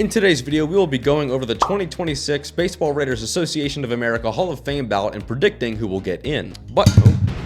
In today's video, we will be going over the 2026 Baseball Writers Association of America Hall of Fame ballot and predicting who will get in.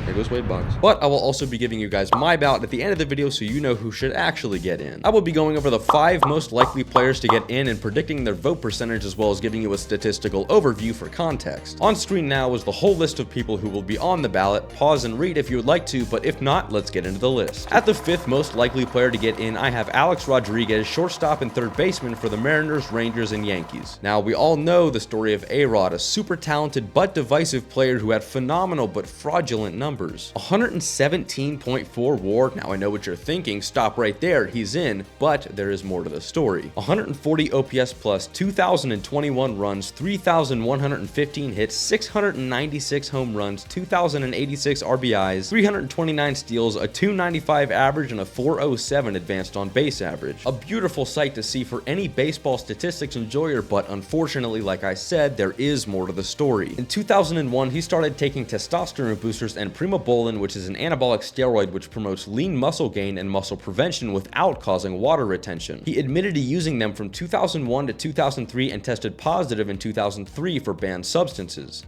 There goes Wade Boggs. But I will also be giving you guys my ballot at the end of the video so you know who should actually get in. I will be going over the 5 most likely players to get in and predicting their vote percentage, as well as giving you a statistical overview for context. On screen now is the whole list of people who will be on the ballot. Pause and read if you would like to, but if not, let's get into the list. At the 5th most likely player to get in, I have Alex Rodriguez, shortstop and third baseman for the Mariners, Rangers, and Yankees. Now, we all know the story of A-Rod, a super talented but divisive player who had phenomenal but fraudulent numbers. 117.4 WAR. Now I know what you're thinking, stop right there, he's in, but there is more to the story. 140 OPS plus, 2,021 runs, 3,115 hits, 696 home runs, 2,086 RBIs, 329 steals, a 295 average, and a 407 advanced on base average. A beautiful sight to see for any baseball statistics enjoyer, but unfortunately, like I said, there is more to the story. In 2001, he started taking testosterone boosters and primobolan, which is an anabolic steroid which promotes lean muscle gain and muscle prevention without causing water retention. He admitted to using them from 2001 to 2003 and tested positive in 2003 for banned substances.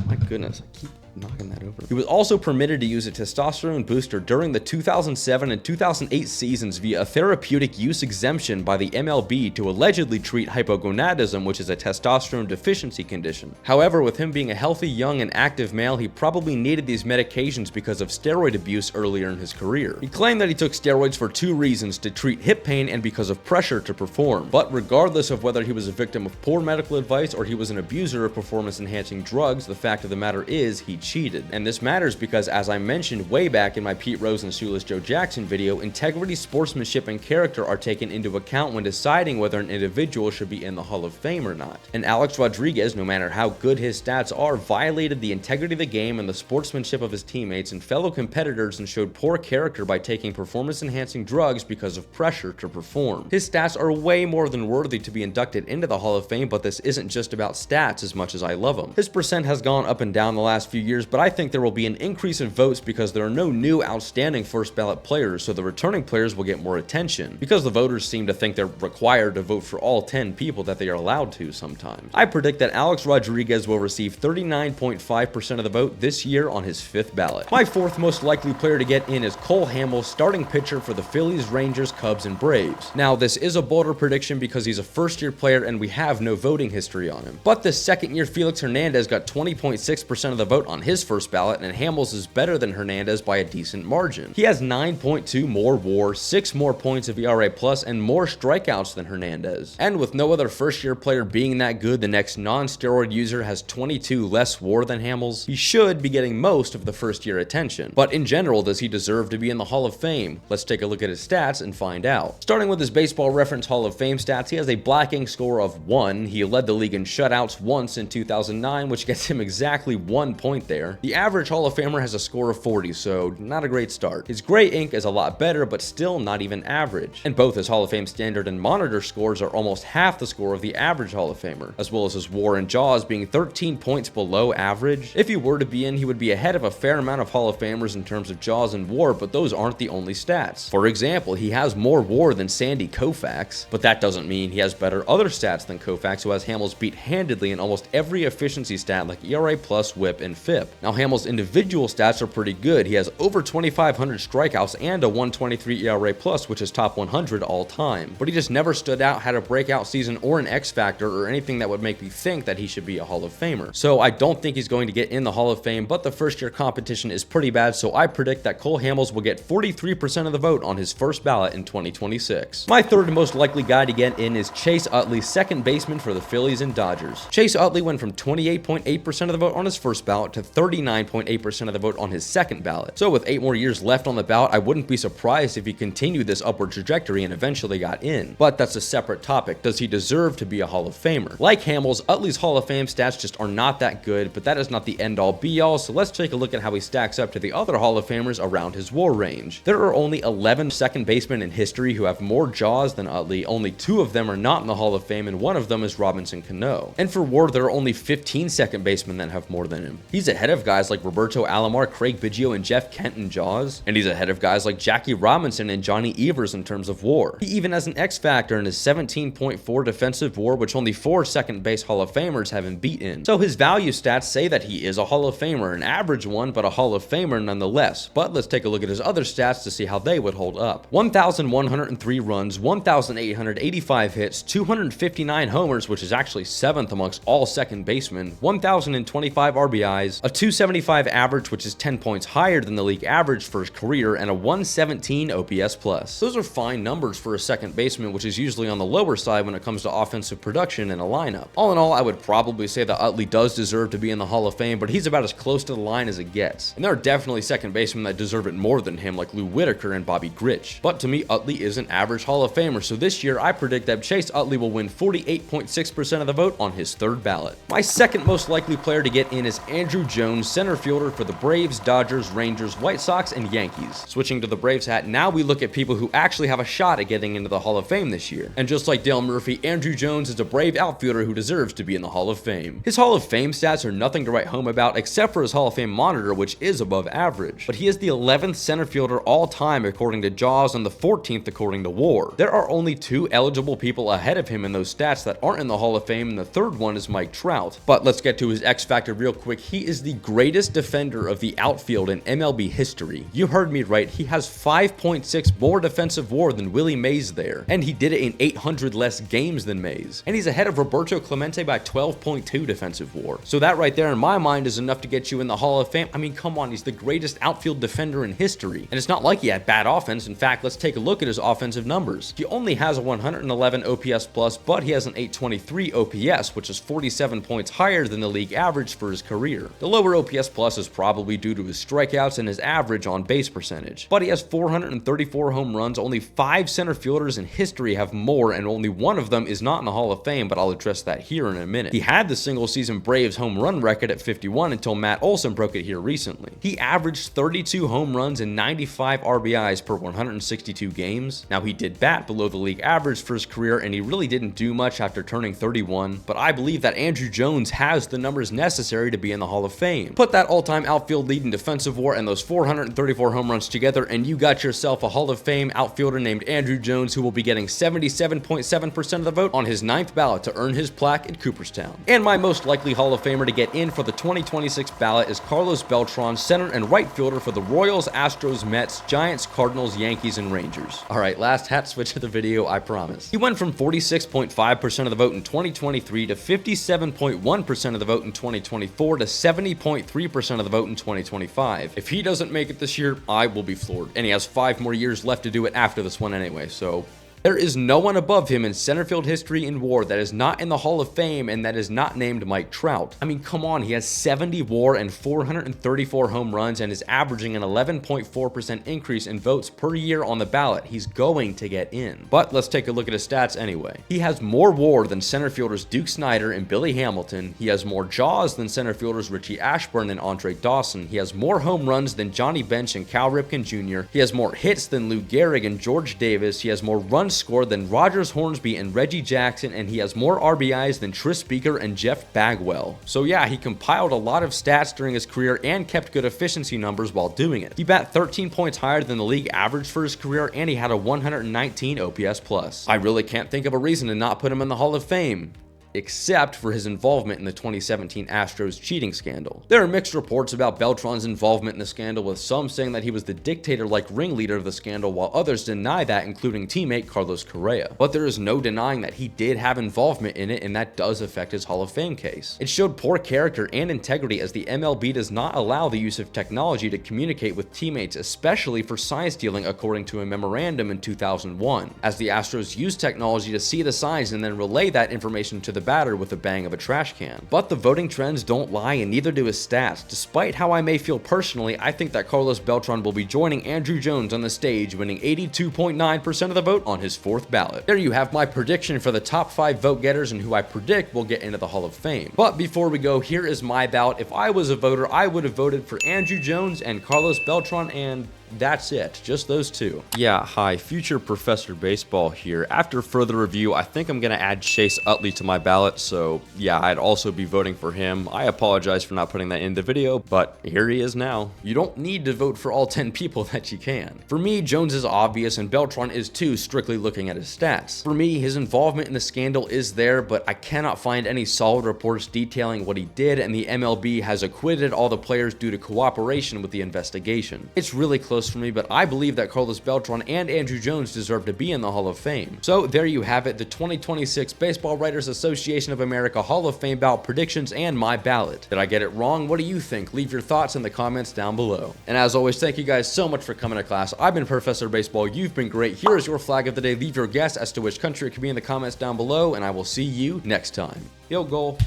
My goodness, I keep knocking that over. He was also permitted to use a testosterone booster during the 2007 and 2008 seasons via a therapeutic use exemption by the MLB to allegedly treat hypogonadism, which is a testosterone deficiency condition. However, with him being a healthy, young, and active male, he probably needed these medications because of steroid abuse earlier in his career. He claimed that he took steroids for 2 reasons: to treat hip pain and because of pressure to perform. But regardless of whether he was a victim of poor medical advice or he was an abuser of performance-enhancing drugs, the fact of the matter is he cheated. And this matters because, as I mentioned way back in my Pete Rose and Shoeless Joe Jackson video, integrity, sportsmanship, and character are taken into account when deciding whether an individual should be in the Hall of Fame or not. And Alex Rodriguez, no matter how good his stats are, violated the integrity of the game and the sportsmanship of his teammates and fellow competitors and showed poor character by taking performance-enhancing drugs because of pressure to perform. His stats are way more than worthy to be inducted into the Hall of Fame, but this isn't just about stats as much as I love him. His percent has gone up and down the last few years, but I think there will be an increase in votes because there are no new outstanding first ballot players, so the returning players will get more attention, because the voters seem to think they're required to vote for all 10 people that they are allowed to sometimes. I predict that Alex Rodriguez will receive 39.5% of the vote this year on his 5th ballot. My 4th most likely player to get in is Cole Hamels, starting pitcher for the Phillies, Rangers, Cubs, and Braves. Now, this is a bolder prediction because he's a first-year player and we have no voting history on him. But the second-year Felix Hernandez got 20.6% of the vote on his first ballot, and Hamels is better than Hernandez by a decent margin. He has 9.2 more WAR, 6 more points of ERA+, and more strikeouts than Hernandez. And with no other first-year player being that good, the next non-steroid user has 22 less WAR than Hamels. He should be getting most of the first-year attention. But in general, does he deserve to be in the Hall of Fame? Let's take a look at his stats and find out. Starting with his Baseball Reference Hall of Fame stats, he has a black ink score of 1. He led the league in shutouts once in 2009, which gets him exactly 1 point there. The average Hall of Famer has a score of 40, so not a great start. His gray ink is a lot better, but still not even average. And both his Hall of Fame standard and monitor scores are almost half the score of the average Hall of Famer, as well as his WAR and JAWS being 13 points below average. If he were to be in, he would be ahead of a fair amount of Hall of Famers in terms of JAWS and WAR, but those aren't the only stats. For example, he has more WAR than Sandy Koufax, but that doesn't mean he has better other stats than Koufax, who has Hamels beat handedly in almost every efficiency stat like ERA+, WHIP, and FIP. Now, Hamels' individual stats are pretty good. He has over 2,500 strikeouts and a 123 ERA+, which is top 100 all time. But he just never stood out, had a breakout season or an X factor or anything that would make me think that he should be a Hall of Famer. So I don't think he's going to get in the Hall of Fame, but the first-year competition is pretty bad, so I predict that Cole Hamels will get 43% of the vote on his first ballot in 2026. My 3rd most likely guy to get in is Chase Utley, second baseman for the Phillies and Dodgers. Chase Utley went from 28.8% of the vote on his first ballot to 39.8% of the vote on his second ballot. So with 8 more years left on the ballot, I wouldn't be surprised if he continued this upward trajectory and eventually got in. But that's a separate topic. Does he deserve to be a Hall of Famer? Like Hamels, Utley's Hall of Fame stats just are not that good, but that is not the end-all be-all, so let's take a look at how he stacks up to the other Hall of Famers around his WAR range. There are only 11 second basemen in history who have more JAWS than Utley. Only 2 of them are not in the Hall of Fame, and one of them is Robinson Cano. And for WAR, there are only 15 second basemen that have more than him. He's ahead of guys like Roberto Alomar, Craig Biggio, and Jeff Kent in Jaws, and he's ahead of guys like Jackie Robinson and Johnny Evers in terms of WAR. He even has an X factor in his 17.4 defensive WAR, which only 4 second base Hall of Famers have him beat in. So his value stats say that he is a Hall of Famer, an average one, but a Hall of Famer nonetheless. But let's take a look at his other stats to see how they would hold up. 1,103 runs, 1,885 hits, 259 homers, which is actually 7th amongst all second basemen, 1,025 RBIs, a 275 average, which is 10 points higher than the league average for his career, and a 117 OPS plus. Those are fine numbers for a second baseman, which is usually on the lower side when it comes to offensive production in a lineup. All in all, I would probably say that Utley does deserve to be in the Hall of Fame, but he's about as close to the line as it gets. And there are definitely second basemen that deserve it more than him, like Lou Whitaker and Bobby Grich. But to me, Utley is an average Hall of Famer, so this year I predict that Chase Utley will win 48.6% of the vote on his third ballot. My second most likely player to get in is Andruw Jones, center fielder for the Braves, Dodgers, Rangers, White Sox, and Yankees. Switching to the Braves hat, now we look at people who actually have a shot at getting into the Hall of Fame this year. And just like Dale Murphy, Andruw Jones is a Brave outfielder who deserves to be in the Hall of Fame. His Hall of Fame stats are nothing to write home about except for his Hall of Fame monitor, which is above average. But he is the 11th center fielder all time according to Jaws and the 14th according to WAR. There are only 2 eligible people ahead of him in those stats that aren't in the Hall of Fame, and the third one is Mike Trout. But let's get to his X factor real quick. He is the greatest defender of the outfield in MLB history. You heard me right, he has 5.6 more defensive WAR than Willie Mays there, and he did it in 800 less games than Mays. And he's ahead of Roberto Clemente by 12.2 defensive WAR. So that right there in my mind is enough to get you in the Hall of Fame. I mean, come on, he's the greatest outfield defender in history. And it's not like he had bad offense. In fact, let's take a look at his offensive numbers. He only has a 111 OPS plus, but he has an 823 OPS, which is 47 points higher than the league average for his career. The lower OPS plus is probably due to his strikeouts and his average on base percentage. But he has 434 home runs. Only 5 center fielders in history have more, and only one of them is not in the Hall of Fame, but I'll address that here in a minute. He had the single season Braves home run record at 51 until Matt Olson broke it here recently. He averaged 32 home runs and 95 RBIs per 162 games. Now, he did bat below the league average for his career, and he really didn't do much after turning 31, but I believe that Andruw Jones has the numbers necessary to be in the Hall of Fame. Put that all-time outfield lead in defensive WAR and those 434 home runs together, and you got yourself a Hall of Fame outfielder named Andruw Jones, who will be getting 77.7% of the vote on his 9th ballot to earn his plaque in Cooperstown. And my most likely Hall of Famer to get in for the 2026 ballot is Carlos Beltran, center and right fielder for the Royals, Astros, Mets, Giants, Cardinals, Yankees, and Rangers. Alright, last hat switch of the video, I promise. He went from 46.5% of the vote in 2023 to 57.1% of the vote in 2024 to 70.3% of the vote in 2025. If he doesn't make it this year, I will be floored. And he has 5 more years left to do it after this one anyway, so there is no one above him in center field history in WAR that is not in the Hall of Fame and that is not named Mike Trout. I mean, come on, he has 70 WAR and 434 home runs and is averaging an 11.4% increase in votes per year on the ballot. He's going to get in. But let's take a look at his stats anyway. He has more WAR than center fielders Duke Snider and Billy Hamilton. He has more Jaws than center fielders Richie Ashburn and Andre Dawson. He has more home runs than Johnny Bench and Cal Ripken Jr. He has more hits than Lou Gehrig and George Davis. He has more runs scored than Rogers Hornsby and Reggie Jackson, and he has more RBIs than Tris Speaker and Jeff Bagwell. So yeah, he compiled a lot of stats during his career and kept good efficiency numbers while doing it. He bat 13 points higher than the league average for his career, and he had a 119 OPS plus. I really can't think of a reason to not put him in the Hall of Fame, except for his involvement in the 2017 Astros cheating scandal. There are mixed reports about Beltran's involvement in the scandal, with some saying that he was the dictator-like ringleader of the scandal, while others deny that, including teammate Carlos Correa. But there is no denying that he did have involvement in it, and that does affect his Hall of Fame case. It showed poor character and integrity, as the MLB does not allow the use of technology to communicate with teammates, especially for sign stealing, according to a memorandum in 2001, as the Astros used technology to see the signs and then relay that information to the batter with a bang of a trash can. But the voting trends don't lie, and neither do his stats. Despite how I may feel personally, I think that Carlos Beltran will be joining Andruw Jones on the stage, winning 82.9% of the vote on his 4th ballot. There you have my prediction for the top 5 vote getters and who I predict will get into the Hall of Fame. But before we go, here is my ballot. If I was a voter, I would have voted for Andruw Jones and Carlos Beltran, and That's it, just those two. Yeah, hi, future Professor Baseball here. After further review, I think I'm gonna add Chase Utley to my ballot, so yeah, I'd also be voting for him. I apologize for not putting that in the video, but here he is now. You don't need to vote for all 10 people that you can. For me, Jones is obvious and Beltran is too, strictly looking at his stats. For me, his involvement in the scandal is there, but I cannot find any solid reports detailing what he did, and the MLB has acquitted all the players due to cooperation with the investigation. It's really close for me, but I believe that Carlos Beltran and Andruw Jones deserve to be in the Hall of Fame. So there you have it, the 2026 Baseball Writers Association of America Hall of Fame ballot predictions and my ballot. Did I get it wrong? What do you think? Leave your thoughts in the comments down below. And as always, thank you guys so much for coming to class. I've been Professor Baseball. You've been great. Here is your flag of the day. Leave your guess as to which country it could be in the comments down below, and I will see you next time. Field goal.